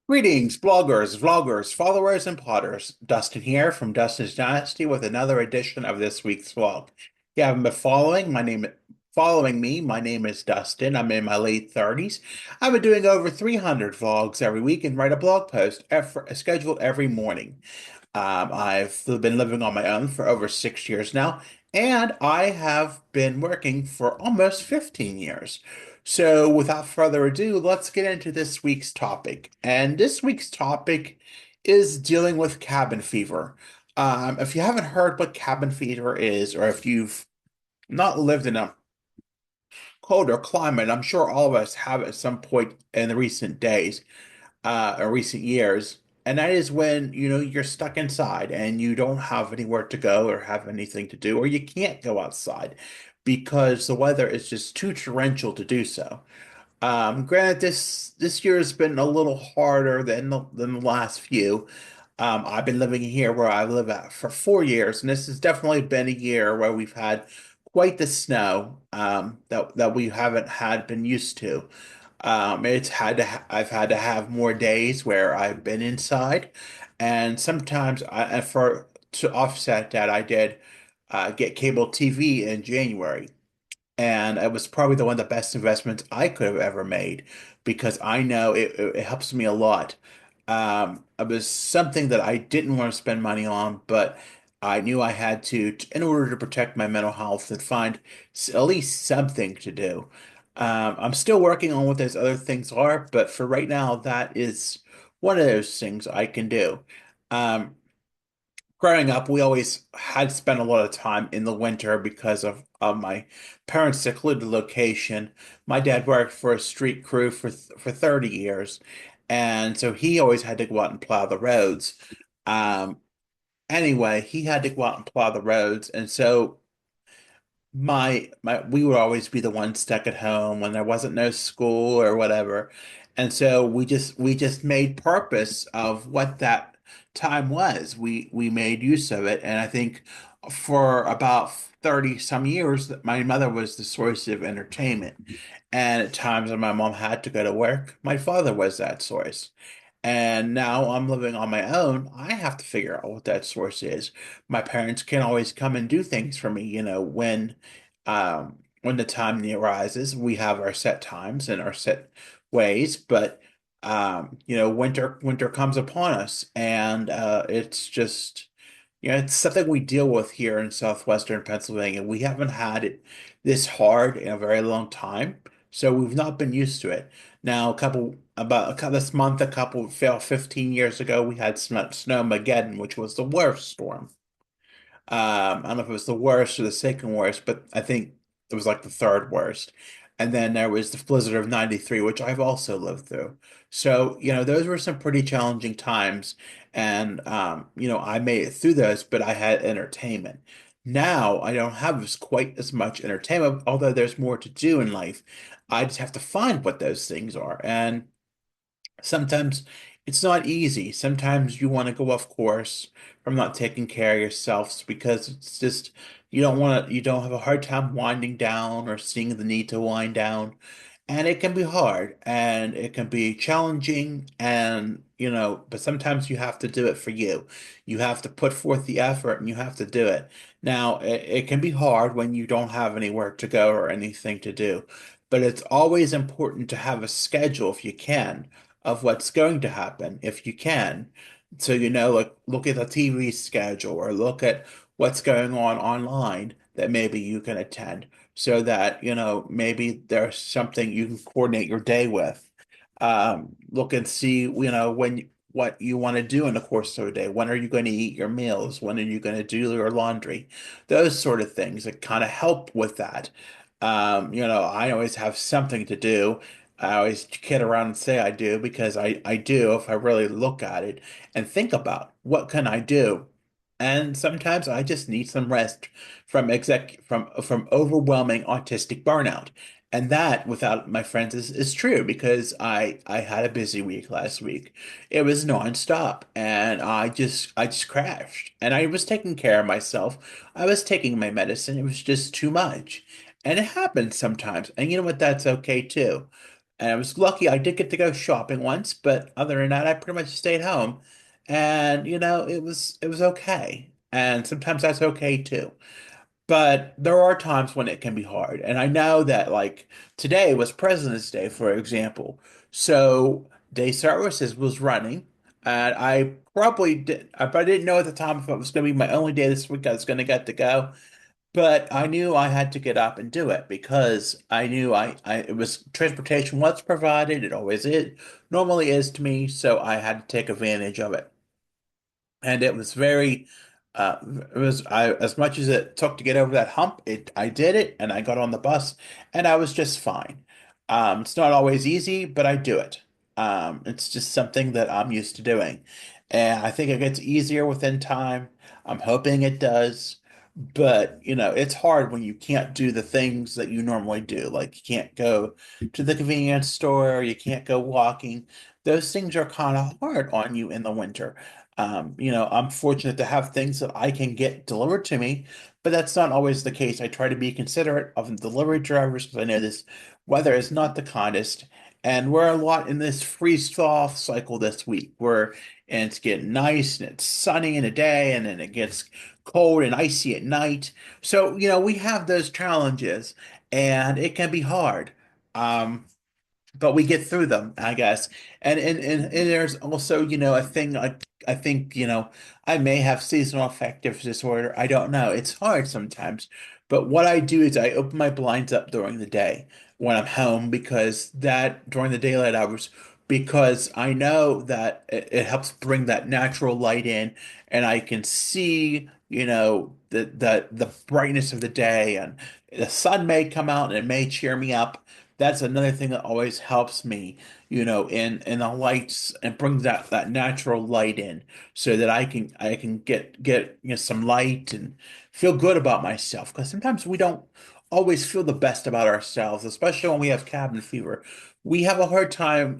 Greetings, bloggers, vloggers, followers, and potters. Dustin here from Dustin's Dynasty with another edition of this week's vlog. If you haven't been following me, my name is Dustin. I'm in my late 30s. I've been doing over 300 vlogs every week and write a blog post scheduled every morning. I've been living on my own for over 6 years now, and I have been working for almost 15 years. So, without further ado, let's get into this week's topic. And this week's topic is dealing with cabin fever. If you haven't heard what cabin fever is, or if you've not lived in a colder climate, I'm sure all of us have at some point in the recent days or recent years. And that is when, you're stuck inside and you don't have anywhere to go or have anything to do, or you can't go outside because the weather is just too torrential to do so. Granted, this year has been a little harder than the last few. I've been living here where I live at for 4 years, and this has definitely been a year where we've had quite the snow that we haven't had been used to. I've had to have more days where I've been inside, and sometimes and for to offset that, I did get cable TV in January. And it was probably the one of the best investments I could have ever made because I know it helps me a lot. It was something that I didn't want to spend money on, but I knew I had in order to protect my mental health and find at least something to do. I'm still working on what those other things are, but for right now, that is one of those things I can do. Um, Growing up, we always had spent a lot of time in the winter because of my parents' secluded location. My dad worked for a street crew for 30 years, and so he always had to go out and plow the roads. Um, anyway, he had to go out and plow the roads, and so my we would always be the ones stuck at home when there wasn't no school or whatever. And so we just made purpose of what that time was. We made use of it. And I think for about 30 some years that my mother was the source of entertainment. And at times when my mom had to go to work, my father was that source. And now I'm living on my own. I have to figure out what that source is. My parents can always come and do things for me, when the time arises. We have our set times and our set ways, but winter comes upon us, and it's just it's something we deal with here in southwestern Pennsylvania. We haven't had it this hard in a very long time, so we've not been used to it. Now, about a couple this month, a couple, 15 years ago, we had Snowmageddon, which was the worst storm. I don't know if it was the worst or the second worst, but I think it was like the third worst. And then there was the blizzard of 93, which I've also lived through. So, those were some pretty challenging times. And, I made it through those, but I had entertainment. Now I don't have quite as much entertainment, although there's more to do in life. I just have to find what those things are. And sometimes it's not easy. Sometimes you want to go off course from not taking care of yourselves because it's just you don't have a hard time winding down or seeing the need to wind down. And it can be hard and it can be challenging and but sometimes you have to do it for you. You have to put forth the effort and you have to do it. Now, it can be hard when you don't have anywhere to go or anything to do, but it's always important to have a schedule if you can of what's going to happen if you can. So, like look at the TV schedule or look at what's going on online that maybe you can attend so that, maybe there's something you can coordinate your day with. Look and see, what you want to do in the course of a day. When are you going to eat your meals? When are you going to do your laundry? Those sort of things that kind of help with that. I always have something to do. I always kid around and say I do because I do if I really look at it and think about what can I do. And sometimes I just need some rest from overwhelming autistic burnout. And that, without my friends, is true because I had a busy week last week. It was nonstop, and I just crashed. And I was taking care of myself. I was taking my medicine. It was just too much. And it happens sometimes. And you know what? That's okay too. And I was lucky I did get to go shopping once, but other than that, I pretty much stayed home. And it was okay. And sometimes that's okay too. But there are times when it can be hard. And I know that, like, today was President's Day, for example. So day services was running. And I probably did, I didn't know at the time if it was going to be my only day this week I was going to get to go. But I knew I had to get up and do it because I knew it was transportation was provided. It always normally is to me. So I had to take advantage of it. And it was very it was I as much as it took to get over that hump, it I did it and I got on the bus and I was just fine. It's not always easy, but I do it. It's just something that I'm used to doing. And I think it gets easier within time. I'm hoping it does. But, it's hard when you can't do the things that you normally do. Like you can't go to the convenience store, you can't go walking. Those things are kind of hard on you in the winter. I'm fortunate to have things that I can get delivered to me, but that's not always the case. I try to be considerate of the delivery drivers because I know this weather is not the kindest. And we're a lot in this freeze-thaw cycle this week where and it's getting nice and it's sunny in the day and then it gets cold and icy at night. So, we have those challenges and it can be hard. Um, but we get through them, I guess. And there's also, a thing like I think, I may have seasonal affective disorder. I don't know. It's hard sometimes. But what I do is I open my blinds up during the day when I'm home because that during the daylight hours because I know that it helps bring that natural light in and I can see, the brightness of the day and the sun may come out and it may cheer me up. That's another thing that always helps me, in the lights and brings that natural light in so that I can get some light and feel good about myself. Because sometimes we don't always feel the best about ourselves, especially when we have cabin fever. We have a hard time,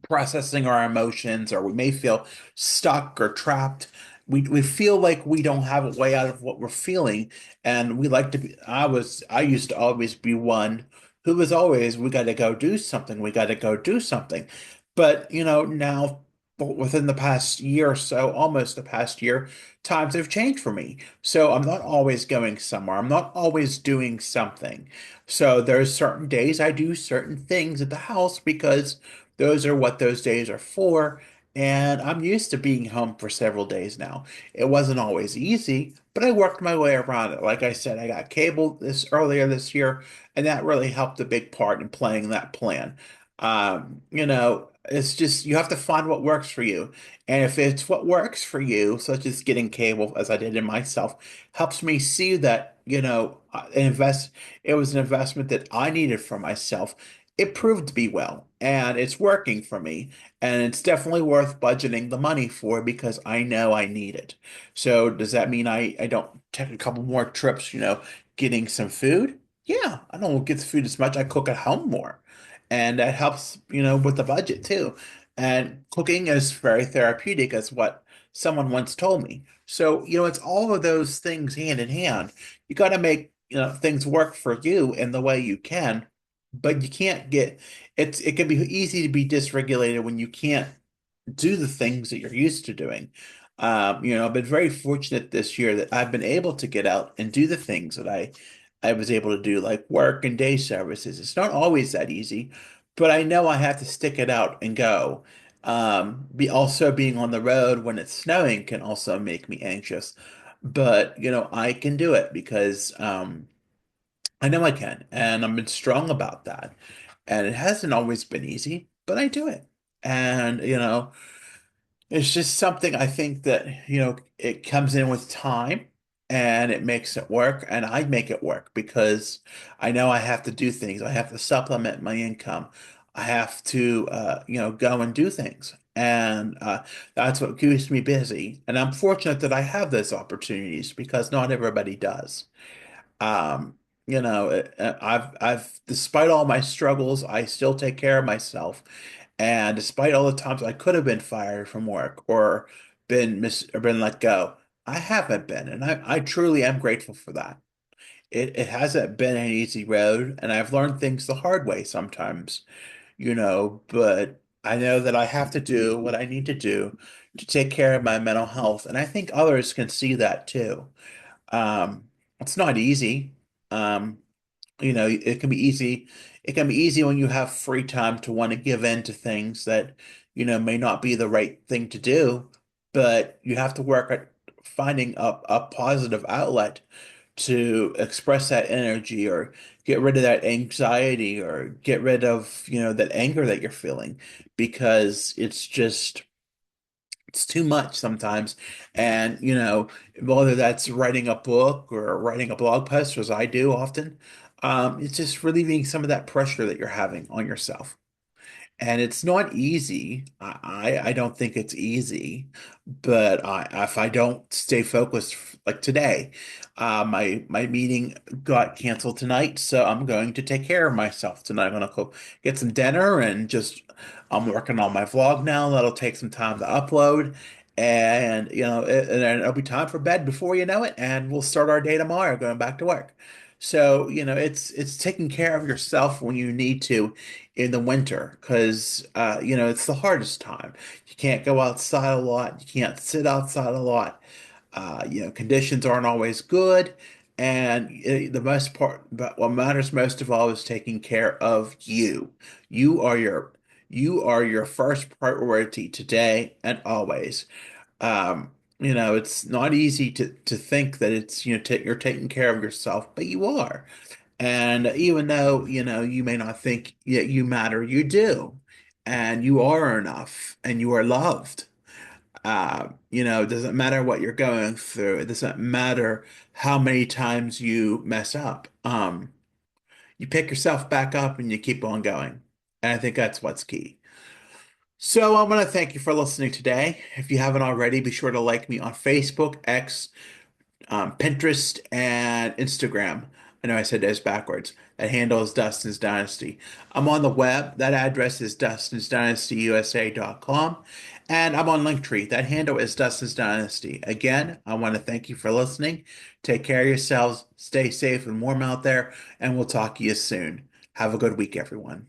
processing our emotions, or we may feel stuck or trapped. We feel like we don't have a way out of what we're feeling, and we like to be. I used to always be one who was always, we got to go do something. We got to go do something. But now within the past year or so, almost the past year, times have changed for me. So I'm not always going somewhere. I'm not always doing something. So there's certain days I do certain things at the house because those are what those days are for. And I'm used to being home for several days now. It wasn't always easy, but I worked my way around it. Like I said, I got cable this earlier this year, and that really helped a big part in playing that plan. It's just you have to find what works for you. And if it's what works for you, such as getting cable, as I did in myself, helps me see that, it was an investment that I needed for myself. It proved to be well, and it's working for me, and it's definitely worth budgeting the money for because I know I need it. So does that mean I don't take a couple more trips, getting some food? Yeah, I don't get the food as much. I cook at home more, and that helps, with the budget too. And cooking is very therapeutic, as what someone once told me. So, it's all of those things hand in hand. You got to make, things work for you in the way you can, but you can't get it can be easy to be dysregulated when you can't do the things that you're used to doing. I've been very fortunate this year that I've been able to get out and do the things that I was able to do, like work and day services. It's not always that easy, but I know I have to stick it out and go. Be also being on the road when it's snowing can also make me anxious, but I can do it because I know I can, and I've been strong about that. And it hasn't always been easy, but I do it. And, it's just something I think that, it comes in with time and it makes it work. And I make it work because I know I have to do things. I have to supplement my income. I have to, go and do things. And that's what keeps me busy. And I'm fortunate that I have those opportunities because not everybody does. Um, despite all my struggles, I still take care of myself. And despite all the times I could have been fired from work or been let go, I haven't been. And I truly am grateful for that. it hasn't been an easy road, and I've learned things the hard way sometimes, but I know that I have to do what I need to do to take care of my mental health, and I think others can see that too. It's not easy. Um, it can be easy. It can be easy when you have free time to want to give in to things that, may not be the right thing to do, but you have to work at finding a positive outlet to express that energy or get rid of that anxiety or get rid of, that anger that you're feeling because it's too much sometimes. And, whether that's writing a book or writing a blog post, as I do often, it's just relieving some of that pressure that you're having on yourself. And it's not easy. I don't think it's easy, but if I don't stay focused, like today, my meeting got canceled tonight, so I'm going to take care of myself tonight. I'm gonna go get some dinner and just I'm working on my vlog now. That'll take some time to upload, and and then it'll be time for bed before you know it, and we'll start our day tomorrow, going back to work. So, it's taking care of yourself when you need to in the winter because it's the hardest time. You can't go outside a lot. You can't sit outside a lot. Conditions aren't always good. And the most part, but what matters most of all is taking care of you. You are your you are your first priority today and always. It's not easy to think that it's you're taking care of yourself, but you are. And even though, you may not think that you matter, you do. And you are enough and you are loved. It doesn't matter what you're going through. It doesn't matter how many times you mess up. You pick yourself back up and you keep on going. And I think that's what's key. So I want to thank you for listening today. If you haven't already, be sure to like me on Facebook, X, Pinterest, and Instagram. I know I said those backwards. That handle is Dustin's Dynasty. I'm on the web. That address is dustinsdynastyusa.com. And I'm on Linktree. That handle is Dustin's Dynasty. Again, I want to thank you for listening. Take care of yourselves. Stay safe and warm out there. And we'll talk to you soon. Have a good week, everyone.